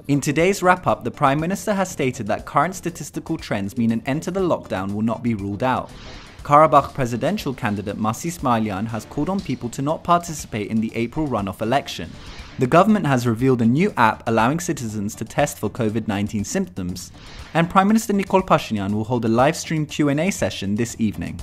In today's wrap-up, the Prime Minister has stated that current statistical trends mean an end to the lockdown will not be ruled out. Karabakh presidential candidate Masis Mayilyan has called on people to not participate in the April runoff election. The government has revealed a new app allowing citizens to test for COVID-19 symptoms, and Prime Minister Nikol Pashinyan will hold a live-stream Q&A session this evening.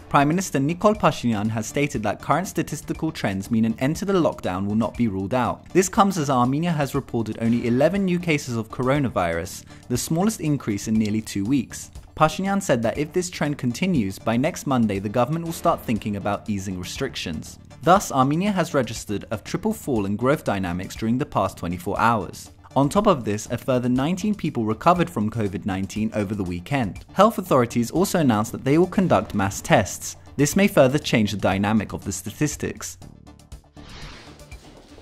Prime Minister Nikol Pashinyan has stated that current statistical trends mean an end to the lockdown will not be ruled out. This comes as Armenia has reported only 11 new cases of coronavirus, the smallest increase in nearly 2 weeks. Pashinyan said that if this trend continues, by next Monday the government will start thinking about easing restrictions. Thus, Armenia has registered a triple fall in growth dynamics during the past 24 hours. On top of this, a further 19 people recovered from COVID-19 over the weekend. Health authorities also announced that they will conduct mass tests. This may further change the dynamic of the statistics.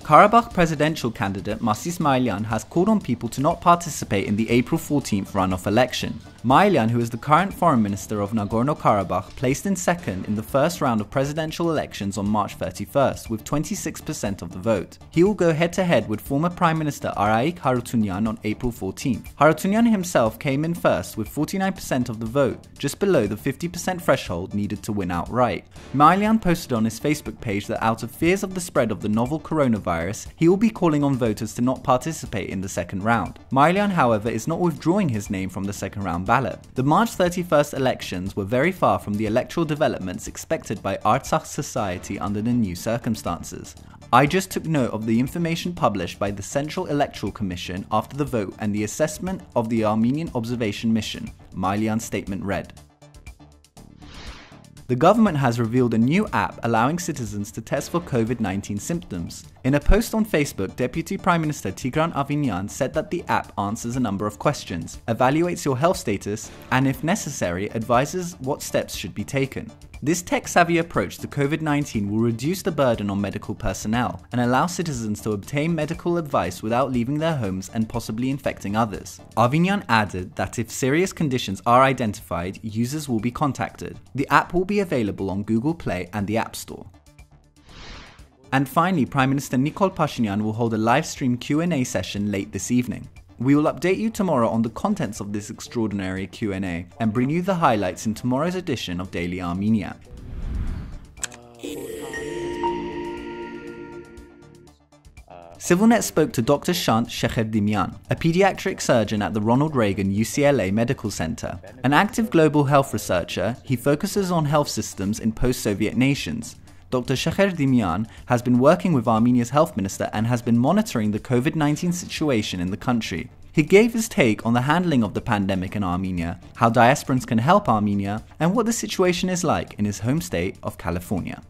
Karabakh presidential candidate Masis Mayilyan has called on people to not participate in the April 14th runoff election. Mayilyan, who is the current foreign minister of Nagorno-Karabakh, placed in second in the first round of presidential elections on March 31st with 26% of the vote. He will go head-to-head with former Prime Minister Arayik Harutyunyan on April 14th. Harutyunyan himself came in first with 49% of the vote, just below the 50% threshold needed to win outright. Mayilyan posted on his Facebook page that out of fears of the spread of the novel coronavirus, he will be calling on voters to not participate in the second round. Mayilyan, however, is not withdrawing his name from the second round ballot. The March 31st elections were very far from the electoral developments expected by Artsakh society under the new circumstances. I just took note of the information published by the Central Electoral Commission after the vote and the assessment of the Armenian observation mission, Mayilyan's statement read. The government has revealed a new app allowing citizens to test for COVID-19 symptoms. In a post on Facebook, Deputy Prime Minister Tigran Avinyan said that the app answers a number of questions, evaluates your health status, and if necessary, advises what steps should be taken. This tech-savvy approach to COVID-19 will reduce the burden on medical personnel and allow citizens to obtain medical advice without leaving their homes and possibly infecting others. Avinyan added that if serious conditions are identified, users will be contacted. The app will be available on Google Play and the App Store. And finally, Prime Minister Nikol Pashinyan will hold a live-stream Q&A session late this evening. We will update you tomorrow on the contents of this extraordinary Q&A and bring you the highlights in tomorrow's edition of Daily Armenia. CIVILNET spoke to Dr. Shant Shekherdimian, a pediatric surgeon at the Ronald Reagan UCLA Medical Center. An active global health researcher, he focuses on health systems in post-Soviet nations. Dr. Shekherdimian has been working with Armenia's health minister and has been monitoring the COVID-19 situation in the country. He gave his take on the handling of the pandemic in Armenia, how diasporans can help Armenia, and what the situation is like in his home state of California.